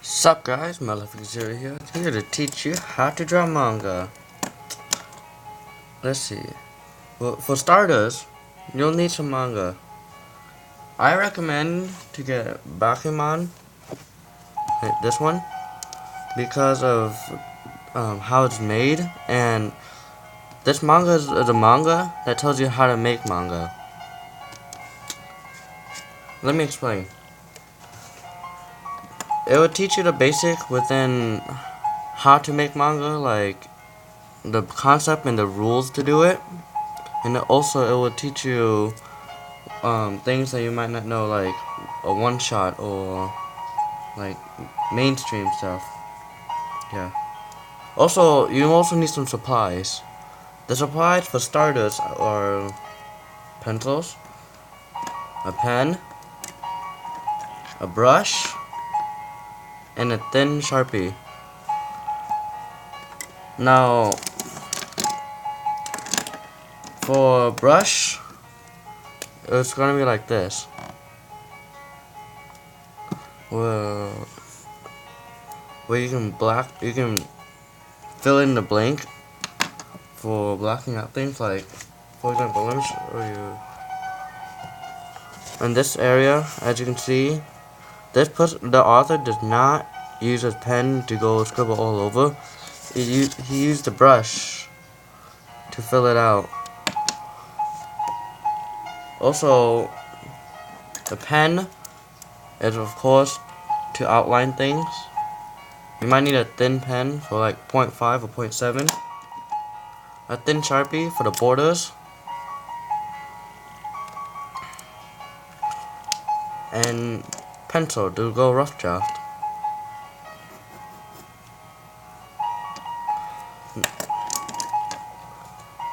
Sup guys, Maleficent here to teach you how to draw manga. Let's see. Well, for starters, you'll need some manga. I recommend to get Bakuman, this one, because of how it's made, and this manga is a manga that tells you how to make manga. Let me explain. It will teach you the basic within how to make manga, like the concept and the rules to do it, and also it will teach you things that you might not know, like a one shot or like mainstream stuff. Yeah. Also, you also need some supplies. The supplies for starters are pencils, a pen, a brush, and a thin Sharpie. Now, for brush, it's gonna be like this. Well, where you can fill in the blank for blocking out things. Like, for example, let me show you. In this area, as you can see, the author does not use his pen to go scribble all over. He used the brush to fill it out. Also, the pen is of course to outline things. You might need a thin pen for like 0.5 or 0.7. A thin Sharpie for the borders. And pencil to go rough draft.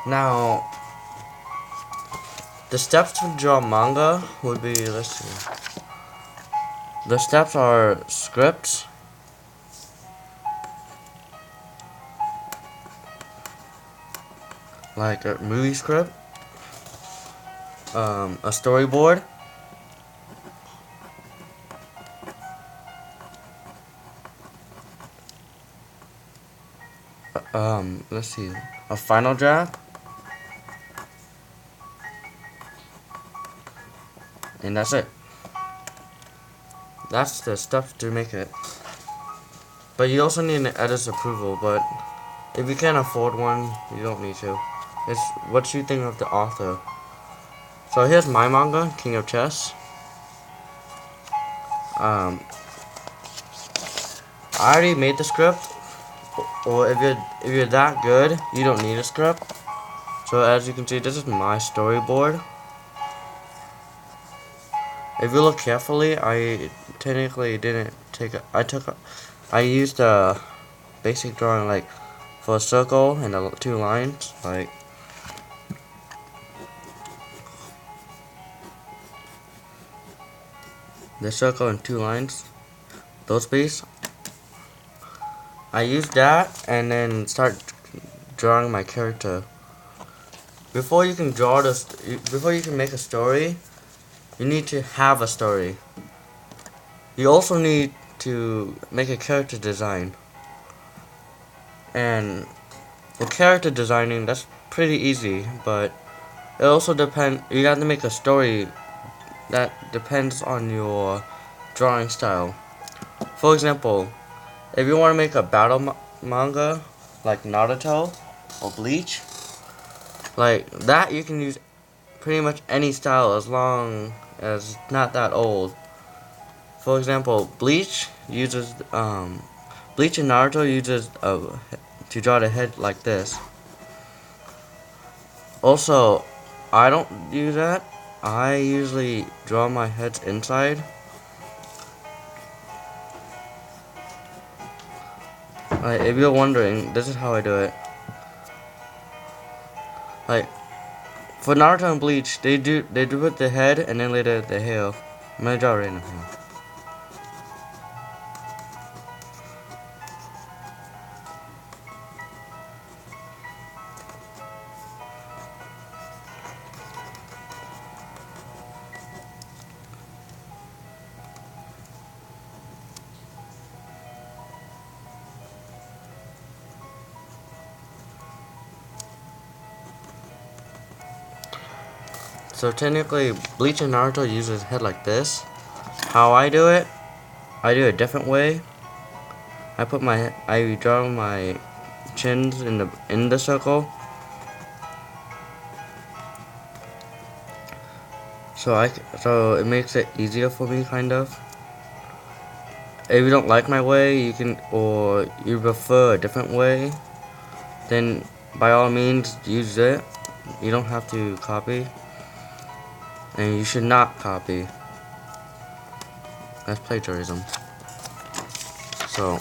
Now, the steps to draw manga would be, let's see. The steps are scripts, like a movie script, a storyboard, let's see, a final draft, and that's it. That's the stuff to make it. But you also need an editor's approval, but if you can't afford one, you don't need to. It's what you think of the author. So here's my manga, King of Chess. I already made the script, or if you're that good, you don't need a script. So as you can see, this is my storyboard. If you look carefully, I technically didn't take a, I used a basic drawing, like for a circle and the two lines, like the circle and two lines, those pieces. I used that and then start drawing my character. Before you can draw this, before you can make a story, you need to have a story. You also need to make a character design. And for character designing, that's pretty easy, but it also depends. You have to make a story that depends on your drawing style. For example, if you want to make a battle manga like Naruto or Bleach, like that, you can use pretty much any style as long as it's not that old. For example, Bleach and Naruto uses to draw the head like this. Also, I don't do that. I usually draw my heads inside. If you're wondering, this is how I do it. Like for Naruto and Bleach, they do put the head and then later the hair. I'm gonna draw right now. So technically, Bleach and Naruto use his head like this. How I do it a different way. I draw my chins in the circle. So it makes it easier for me, kind of. If you don't like my way, or you prefer a different way, then by all means use it. You don't have to copy, and you should not copy. That's plagiarism. So,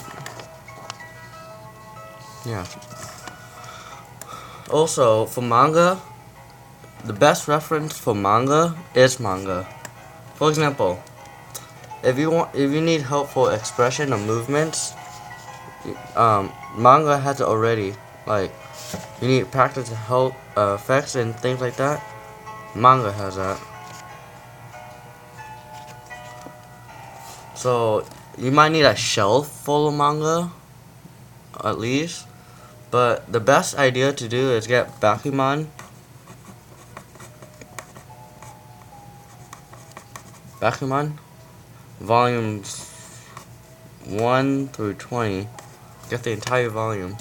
yeah. Also, for manga, the best reference for manga is manga. For example, if you need helpful expression or movements, manga has it already. Like, you need practice to help effects and things like that. Manga has that. So you might need a shelf full of manga, at least. But the best idea to do is get Bakuman. Volumes 1 through 20. Get the entire volume.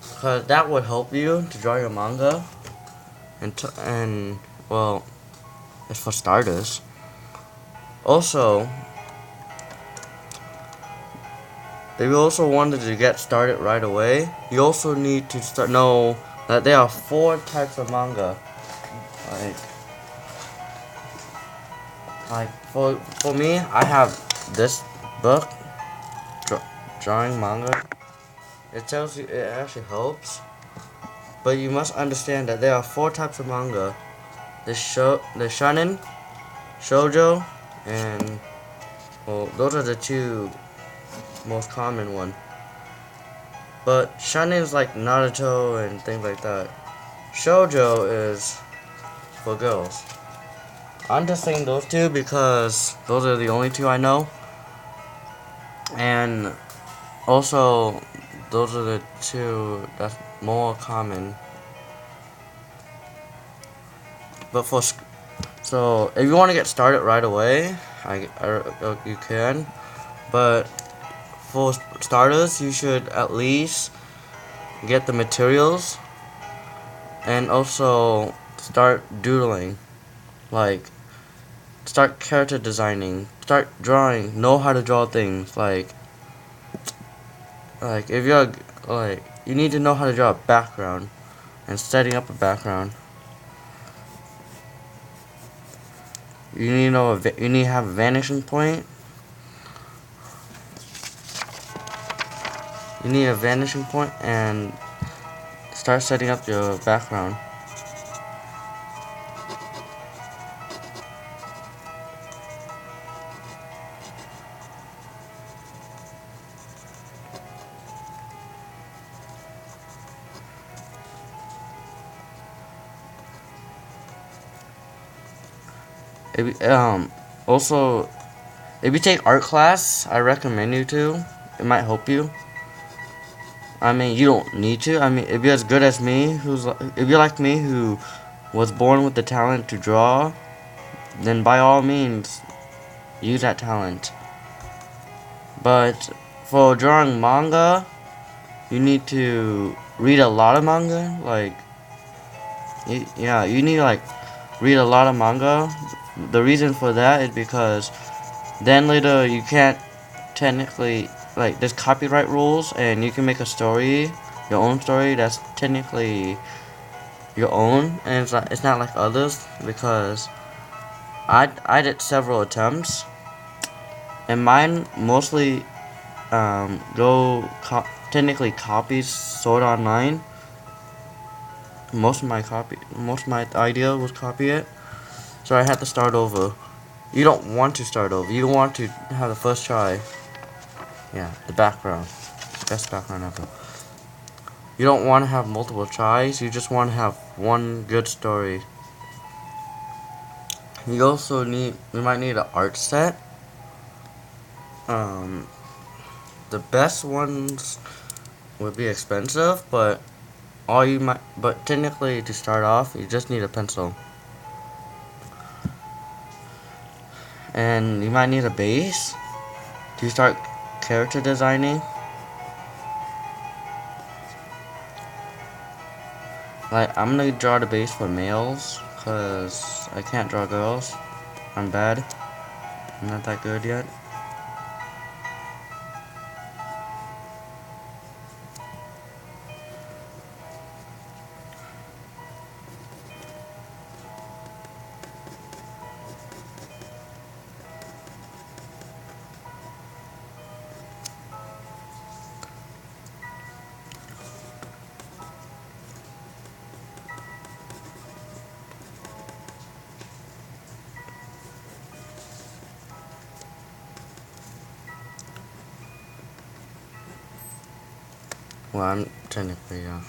Because that would help you to draw your manga. And well, it's for starters. Also, if you also wanted to get started right away, you also need to know that there are 4 types of manga. Like for me, I have this book, drawing manga. It tells you, it actually helps, but you must understand that there are 4 types of manga: the shonen, shoujo, and well, those are the 2 most common one. But shonen is like Naruto and things like that. Shoujo is for girls. I'm just saying those 2 because those are the only 2 I know. And also, those are the 2 that's more common. But so if you want to get started right away, you can. But for starters, you should at least get the materials and also start doodling. Like, start character designing, start drawing, know how to draw things. Like if you're you need to know how to draw a background and setting up a background. You need to know you need to have a vanishing point. You need a vanishing point and start setting up your background. Also, if you take art class, I recommend you to. It might help you. I mean, you don't need to. I mean, if you're as good as me, if you're like me who was born with the talent to draw, then by all means, use that talent. But for drawing manga, you need to read a lot of manga. You need to read a lot of manga. The reason for that is because then later you can't technically, there's copyright rules, and you can make a story, your own story that's technically your own, and it's not like others, because I did several attempts, and mine mostly technically copies Sword Online. Most of my idea was copy it, so I had to start over. You don't want to start over. You want to have the first try. Yeah, the background. Best background ever. You don't want to have multiple tries. You just want to have one good story. You might need an art set. The best ones would be expensive, but technically to start off, you just need a pencil. And you might need a base to start character designing. Like, I'm gonna draw the base for males, cause I can't draw girls. I'm bad. I'm not that good yet. Well, I'm technically, yeah.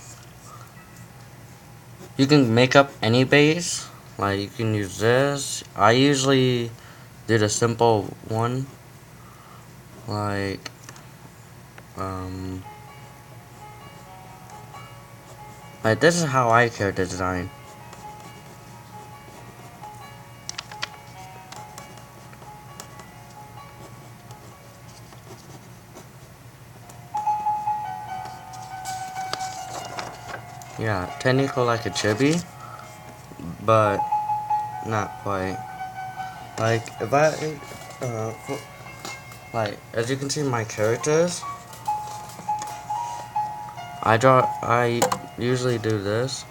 You can make up any base. Like, you can use this. I usually did a simple one. Like, like this is how I character design. Yeah, technically like a chibi, but not quite. Like, if like, as you can see my characters, I usually do this.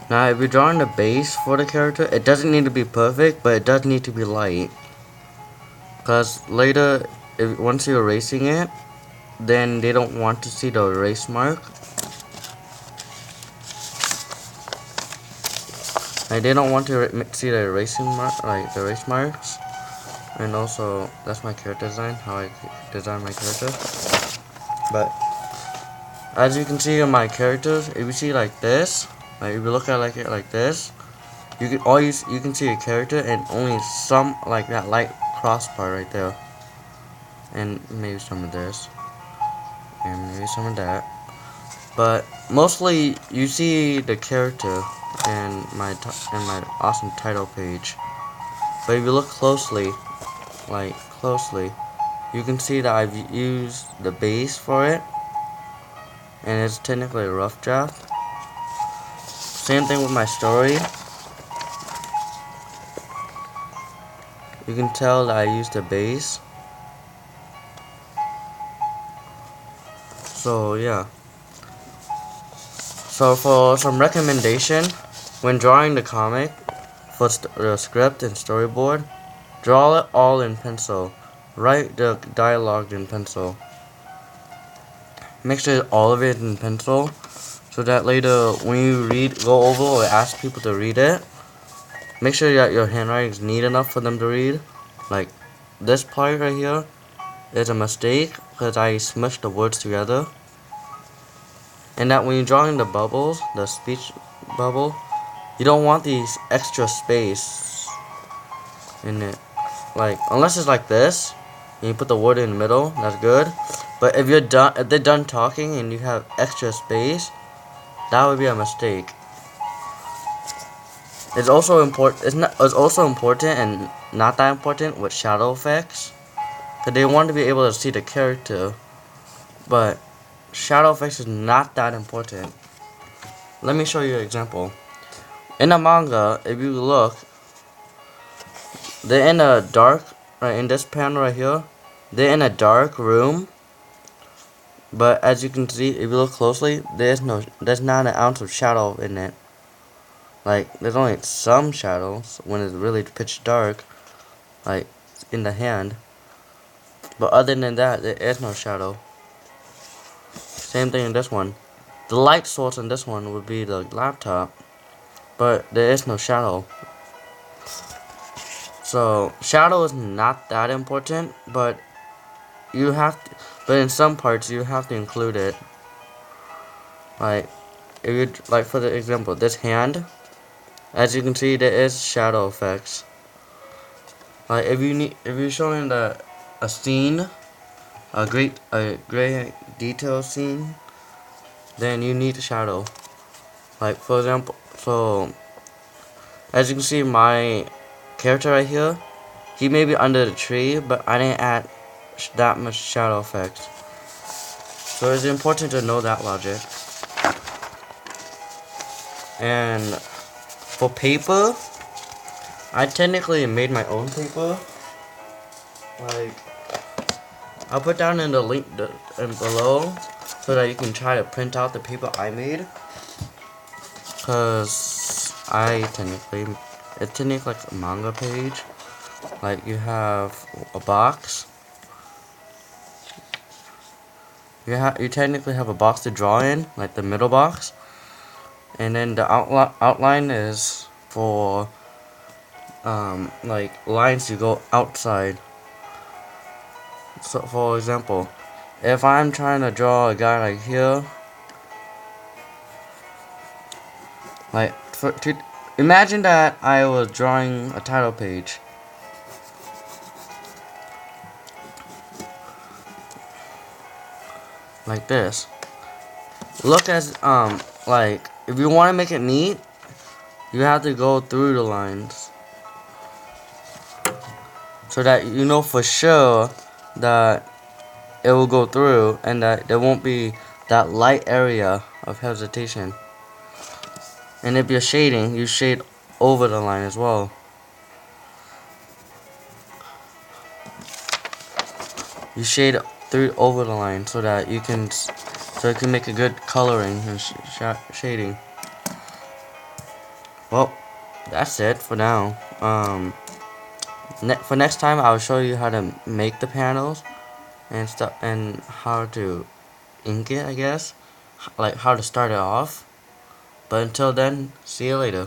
Now, if you're drawing the base for the character, it doesn't need to be perfect, but it does need to be light. Because later, once you're erasing it, then they don't want to see the erase mark. Like, they don't want to see the erasing mark, like the erase marks. And also, that's my character design, how I design my character. But as you can see in my characters, if you see like this, like if you look at it like this, you can see a character and only some like that light cross part right there, and maybe some of this, and maybe some of that. But mostly you see the character in my awesome title page. But if you look closely, you can see that I've used the base for it, and it's technically a rough draft. Same thing with my story. You can tell that I used a base. So yeah. So for some recommendation, when drawing the comic, for the script and storyboard, draw it all in pencil. Write the dialogue in pencil. Make sure all of it in pencil, so that later when you go over or ask people to read it, make sure that your handwriting is neat enough for them to read. Like this part right here is a mistake because I smushed the words together. And that when you're drawing the bubbles, the speech bubble, you don't want these extra space in it. Like, unless it's like this, and you put the word in the middle, that's good. But if they're done talking and you have extra space, that would be a mistake. It's also important. It's also important and not that important with shadow effects, because they want to be able to see the character, but shadow effects is not that important. Let me show you an example. In a manga, if you look, they're in a dark, right in this panel right here, they're in a dark room. But as you can see, if you look closely, there's not an ounce of shadow in it. Like, there's only some shadows when it's really pitch dark, like in the hand. But other than that, there is no shadow. Same thing in this one. The light source in this one would be the laptop, but there is no shadow. So shadow is not that important, but you have to, but in some parts you have to include it. Like if you like for the example, this hand, as you can see, there is shadow effects. Like if you're showing a scene, a great detail scene, then you need a shadow. Like for example, so as you can see, my character right here, he may be under the tree, but I didn't add that much shadow effects. So it's important to know that logic. And for paper, I technically made my own paper. Like, I'll put down in the link below so that you can try to print out the paper I made. Cause it's technically like a manga page. Like you have a box. You technically have a box to draw in, like the middle box, and then the outline is for like lines to go outside. So for example, if I'm trying to draw a guy like here, like imagine that I was drawing a title page. Like this. Look as like if you want to make it neat, you have to go through the lines so that you know for sure that it will go through and that there won't be that light area of hesitation. And if you're shading, you shade over the line as well. You shade through over the line so that you can make a good coloring and shading. Well, that's it for now. For next time, I'll show you how to make the panels and stuff, and how to ink it, I guess, like how to start it off. But until then, see you later.